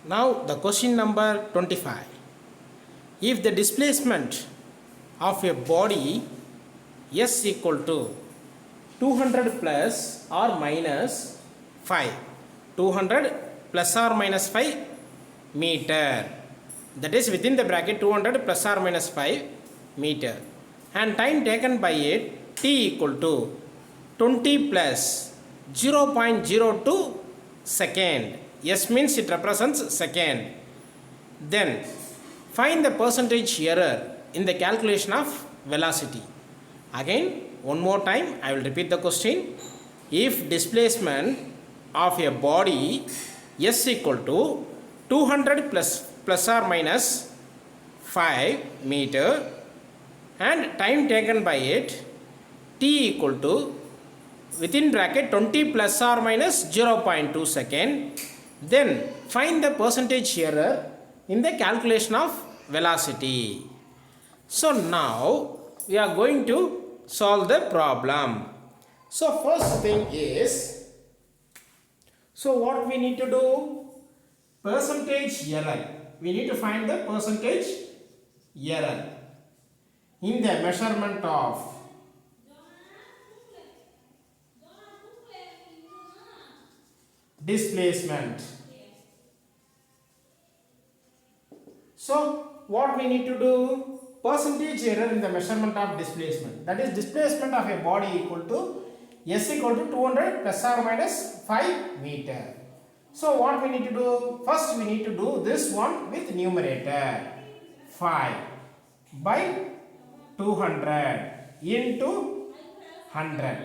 Now the question number 25. If the displacement of a body S equal to 200 plus or minus 5, 200 plus or minus 5 meter, that is within the bracket 200 plus or minus 5 meter, and time taken by it t equal to 20 plus 0.02 second. S means it represents second. Then find the percentage error in the calculation of velocity. Again, one more time, I will repeat the question. If displacement of a body S equal to 200 plus or minus 5 meter and time taken by it t equal to within bracket 20 plus or minus 0.2 second, then find the percentage error in the calculation of velocity. So now we are going to solve the problem. So first thing is, so what we need to do? Percentage error. We need to find the percentage error in the measurement of displacement. So what we need to do? Percentage error in the measurement of displacement. That is displacement of a body equal to S equal to 200 plus or minus 5 meter. So what we need to do? First we need to do this one with numerator. 5 by 200 into 100.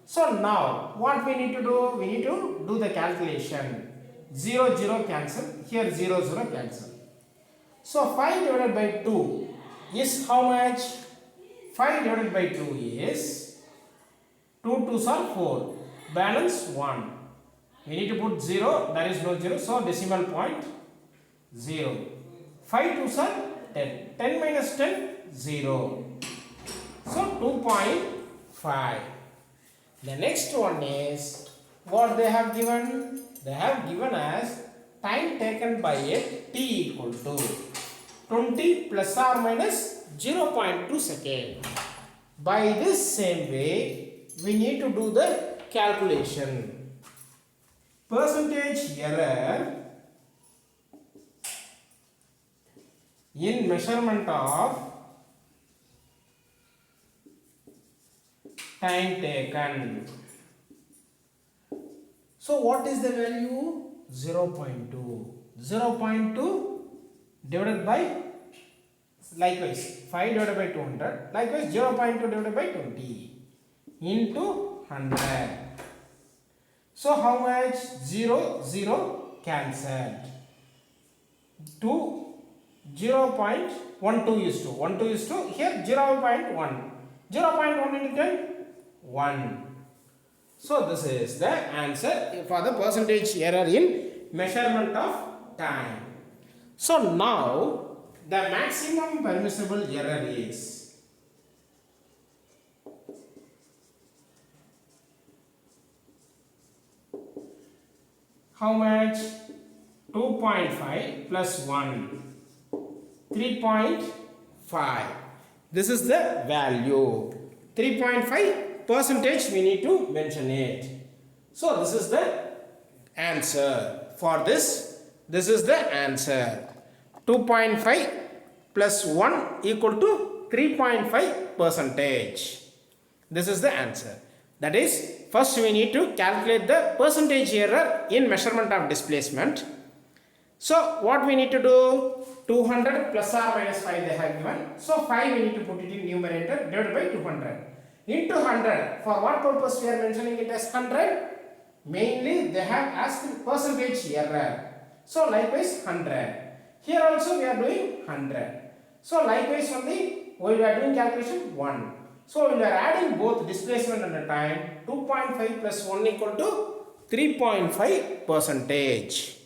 So now what we need to do? We need to do the calculation. 0 0 cancel. Here 0 0 cancel. So 5 divided by 2 is how much? 5 divided by 2 is 2 2s are 4. Balance 1. We need to put 0. There is no 0. So decimal point 0. 5 2s are 10. 10 minus 10, 0. So 2.5. The next one is what they have given. They have given as time taken by it t equal to 20 plus or minus 0.2 second. By this same way, we need to do the calculation. Percentage error in measurement of time taken. So what is the value? 0.2. 0.2 divided by, likewise 5 divided by 200, likewise 0.2 divided by 20 into 100. So how much? 0 0 cancelled. 2 0.12 is 2. 1 2 is 2. Here 0.1. 0.1 into 10, 1. So this is the answer for the percentage error in measurement of time. So now the maximum permissible error is how much? 2.5 plus 1, 3.5. This is the value. 3.5 percentage we need to mention it. So this is the answer for this. This is the answer. 2.5 plus 1 equal to 3.5 percentage. This is the answer. That is, first we need to calculate the percentage error in measurement of displacement. So what we need to do? 200 plus or minus 5 they have given. So 5 we need to put it in numerator divided by 200 into 100. For what purpose we are mentioning it as 100? Mainly they have asked percentage error. So likewise 100. Here also we are doing 100. So likewise only we are doing calculation 1. So we are adding both displacement and the time. 2.5 plus 1 equal to 3.5 percentage.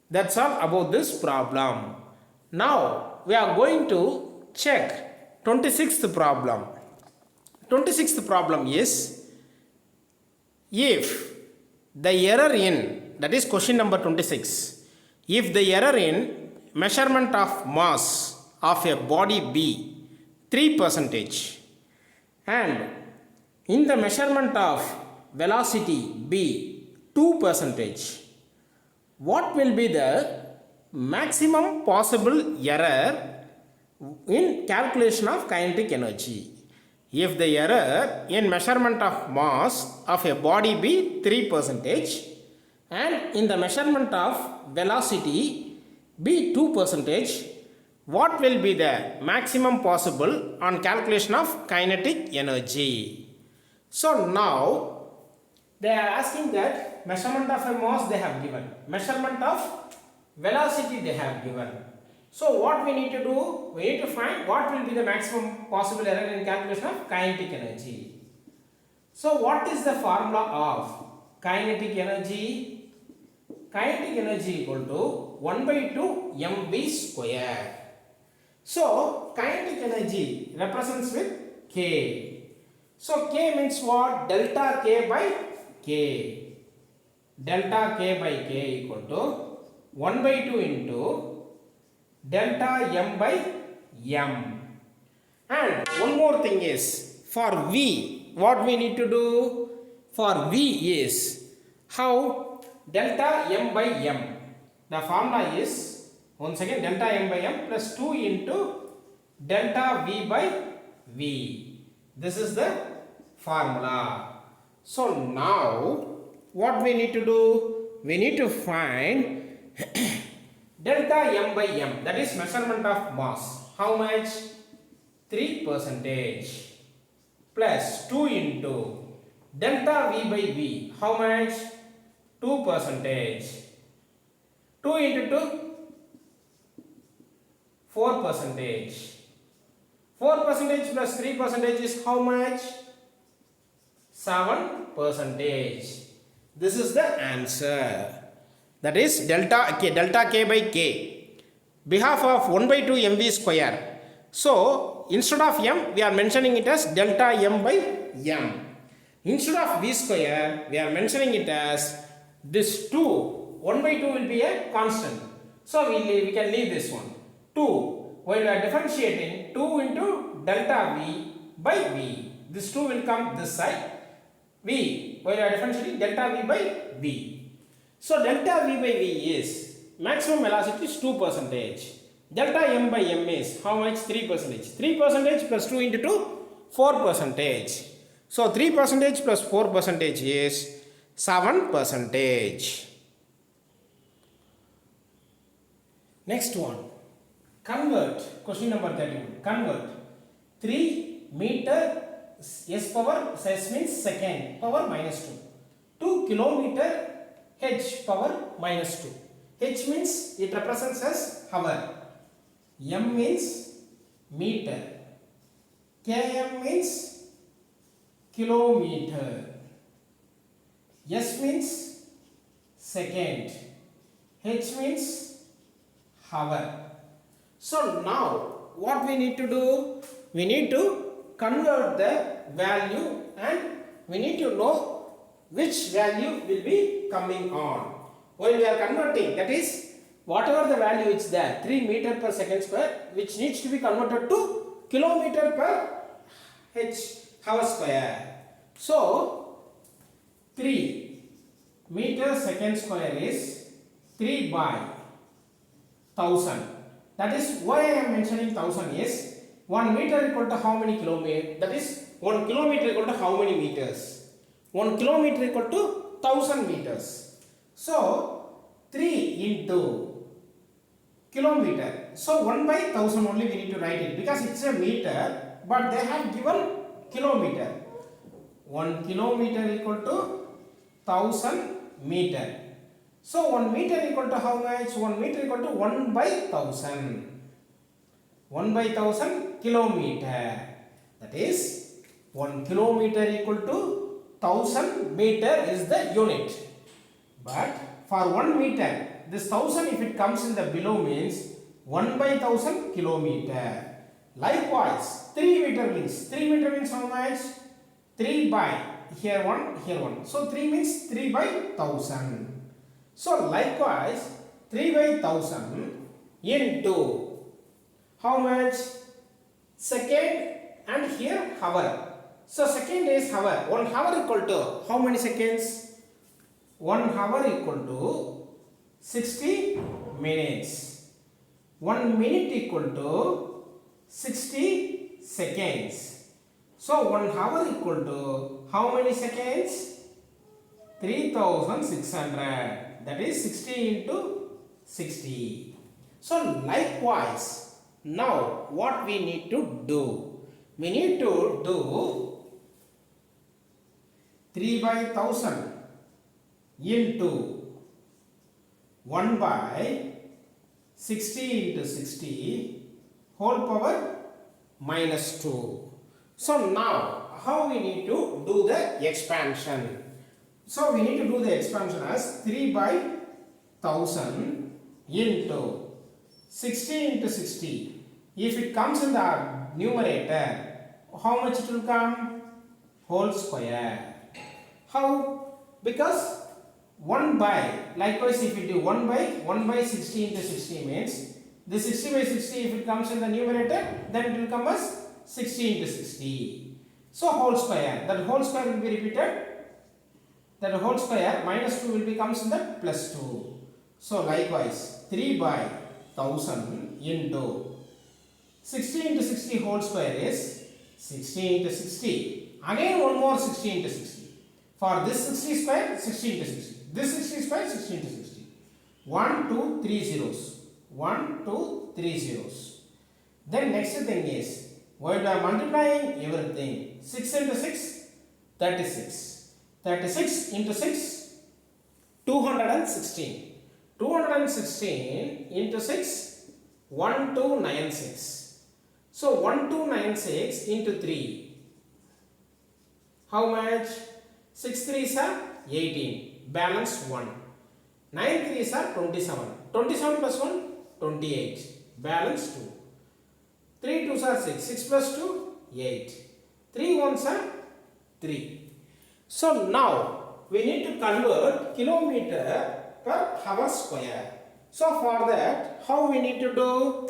That's all about this problem. Now we are going to check 26th problem. 26th problem is, if the error in, that is question number 26, If the error in measurement of mass of a body be 3% and in the measurement of velocity be 2%, what will be the maximum possible error in calculation of kinetic energy? If the error in measurement of mass of a body be 3% and in the measurement of velocity be 2%, what will be the maximum possible on calculation of kinetic energy? So now they are asking that measurement of a mass they have given, measurement of velocity they have given. So what we need to do? We need to find what will be the maximum possible error in calculation of kinetic energy. So what is the formula of kinetic energy? Kinetic energy equal to 1 by 2 mv square. So kinetic energy represents with K. So K means what? Delta K by K. Delta K by K equal to 1 by 2 into delta M by M. And one more thing is, for V, what we need to do? For V is, how? Delta M by M. The formula is, once again, delta M by M plus 2 into delta V by V. This is the formula. So now, what we need to do? We need to find delta M by M, that is measurement of mass. How much? 3% plus 2 into delta V by V. How much? 2%. 2 into 2? 4%. 4% plus 3% is how much? 7%. This is the answer. That is delta K by K, behalf of 1 by 2 mv square. So instead of M, we are mentioning it as delta M by M. Instead of V square, we are mentioning it as this 2. 1 by 2 will be a constant. So we can leave this one. 2. While we are differentiating, 2 into delta V by V. This 2 will come this side. V. While we are differentiating, delta V by V. So delta V by V is maximum velocity is 2%. Delta M by M is how much? 3%. 3% plus 2 into 2, 4%. So 3% plus 4% is 7%. Next one. Convert. Question number 31. Convert 3 meter S power S means second power minus 2 to kilometer H power minus 2. H means it represents as hour. M means meter. Km means kilometer. S means second. H means hour. So now what we need to do? We need to convert the value and we need to know which value will be coming on. While we are converting, that is whatever the value is there, 3 meter per second square, which needs to be converted to kilometer per hour square. So 3 meter second square is 3 by 1000. That is why I am mentioning 1000 is 1 meter equal to how many kilometers? That is 1 kilometer equal to how many meters? 1 kilometer equal to 1000 meters. So 3 into kilometer. So 1 by 1000 only we need to write it because it's a meter, but they have given kilometer. 1 kilometer equal to 1000 meter. So 1 meter equal to how much? 1 meter equal to 1 by 1000. 1 by 1000 kilometer. That is 1 kilometer equal to 1000 meter is the unit. But for 1 meter, this 1000 if it comes in the below means 1 by 1000 kilometer. Likewise, 3 meter means how much? 3 by, here 1, here 1. So 3 means 3 by 1000. So likewise, 3 by 1000 into how much? Second and here hour. So second is hour. 1 hour equal to how many seconds? 1 hour equal to 60 minutes. 1 minute equal to 60 seconds. So 1 hour equal to how many seconds? 3600. That is 60 into 60. So likewise, now what we need to do? We need to do 3 by 1000 into 1 by 60 into 60 whole power minus 2. So now how we need to do the expansion? So we need to do the expansion as 3 by 1000 into 60 into 60. If it comes in the numerator, how much it will come? Whole square. How? Because 1 by, likewise if you do 1 by 60 into 60 means, the 60 by 60 if it comes in the numerator, then it will come as 60 into 60. So whole square, that whole square will be repeated. That whole square minus 2 will becomes in the plus 2. So likewise 3 by 1000 into 60 into 60 whole square is 60 into 60. Again one more 60 into 60. For this 60 square, 60 into 60. This 60 square, 60 into 60. 1, 2, 3 zeros. 1, 2, 3 zeros. Then next thing is, while we are multiplying everything, 6 into 6, 36. 36 into 6, 216. 216 into 6, 1296. So 1296 into 3. How much? 6 3s are 18. Balance 1. 9 3s are 27. 27 plus 1, 28. Balance 2. 3 2s are 6. 6 plus 2, 8. 3 1s are 3. So now we need to convert kilometer per hour square. So for that, how we need to do?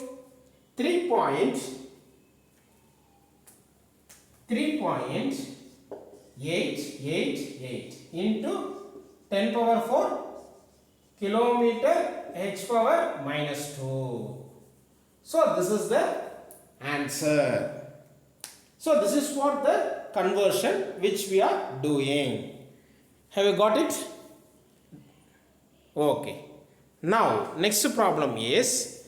3.888 into 10 power 4 kilometer h power minus 2. So this is the answer. So this is for the conversion which we are doing. Have you got it? Okay. Now next problem is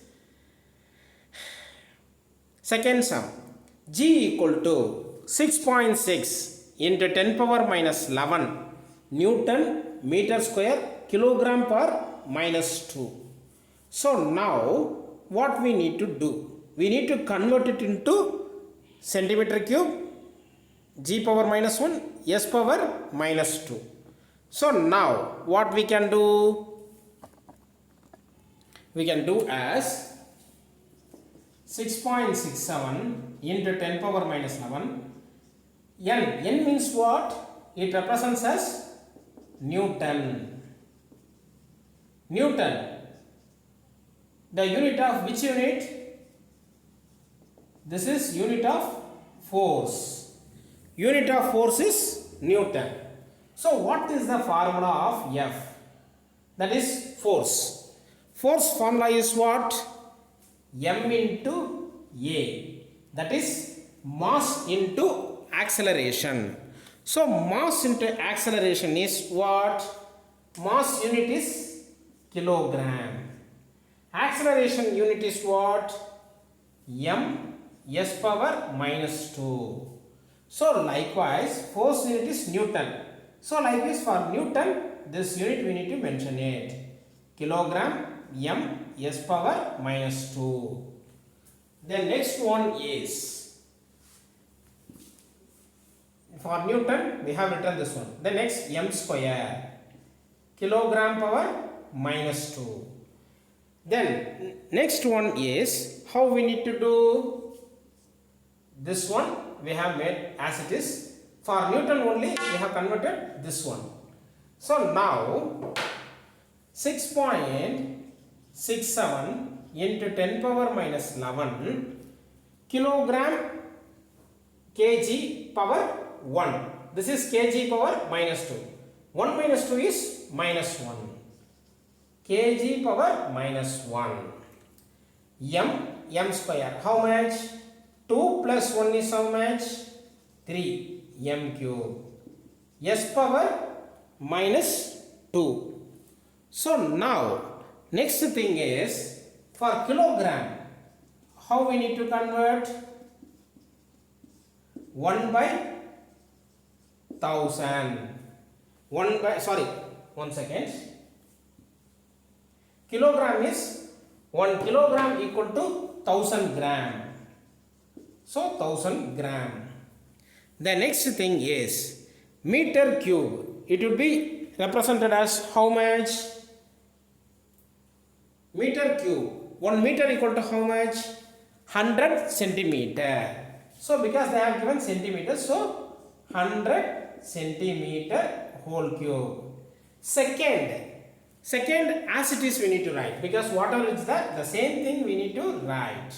second sum. G equal to 6.6 into 10 power minus 11 Newton meter square kilogram per minus 2. So now what we need to do? We need to convert it into centimeter cube, G power minus 1, S power minus 2. So now what we can do? We can do as 6.67 into 10 power minus 11. N means what? It represents as Newton. Newton. The unit of which unit? This is unit of force. Unit of force is Newton. So what is the formula of F? That is force. Force formula is what? M into A. That is mass into acceleration. So mass into acceleration is what? Mass unit is kilogram. Acceleration unit is what? M S power minus 2. So likewise force unit is Newton. So likewise for Newton this unit we need to mention it. Kilogram M S power minus 2. The next one is, for Newton we have written this one. The next M square. Kilogram power minus 2. Then next one is how we need to do this one. We have made as it is. For Newton only we have converted this one. So now 6.67 67 into 10 power minus 11 kilogram kg power 1. This is kg power minus 2. 1 minus 2 is minus 1. Kg power minus 1. M square. How much? 2 plus 1 is how much? 3 m cube. S power minus 2. So now next thing is for kilogram. How we need to convert? 1 by 1000. 1 by, sorry, 1 second. Kilogram is 1 kilogram equal to 1000 gram. So 1000 gram. The next thing is meter cube. It will be represented as how much? Meter cube. 1 meter equal to how much? 100 centimeter. So because they have given centimeter, so 100 centimeter whole cube. Second as it is we need to write, because whatever is that, the same thing we need to write.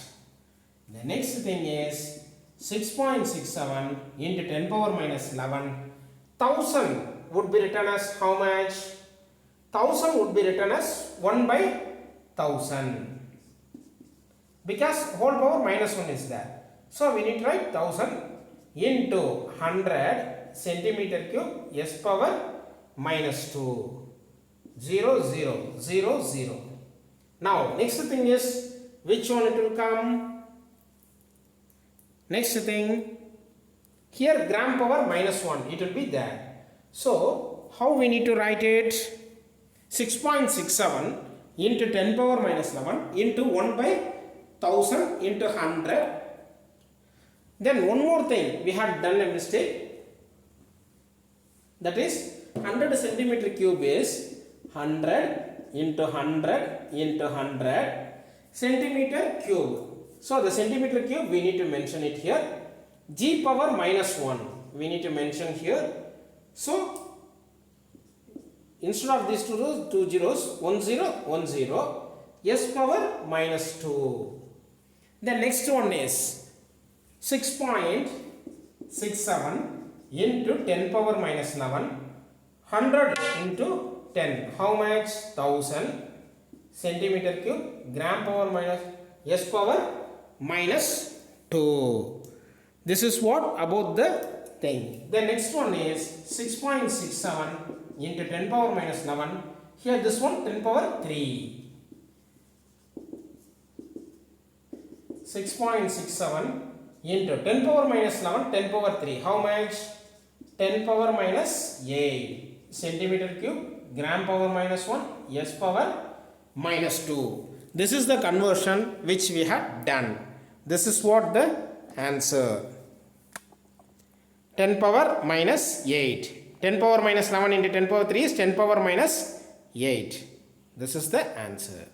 The next thing is 6.67 into 10 power minus 11. 1000 would be written as how much? 1000 would be written as 1 by 1000. Because whole power minus 1 is there. So we need to write 1000 into 100 centimeter cube s power minus 2. 0, 0, 0, 0. Now next thing is which one it will come? Next thing, here gram power minus 1, it will be there. So how we need to write it? 6.67 into 10 power minus 11 into 1 by 1000 into 100. Then one more thing, we have done a mistake. That is 100 centimeter cube is 100 into 100 into 100 centimeter cube. So the centimeter cube we need to mention it here. G power minus 1 we need to mention here. So instead of these two zeros, 1 0 1 0, s power minus 2. The next one is 6.67 into 10 power minus 11, 100 into 10. How much? 1000 centimeter cube, gram power minus s power minus 2. This is what about the thing. The next one is 6.67 into 10 power minus 11. Here this one 10 power 3. 6.67 into 10 power minus 11, 10 power 3. How much? 10 power minus 8 centimeter cube, gram power minus 1, s power minus 2. This is the conversion which we have done. This is what the answer. 10 power minus 8. 10 power minus 11 into 10 power 3 is 10 power minus 8. This is the answer.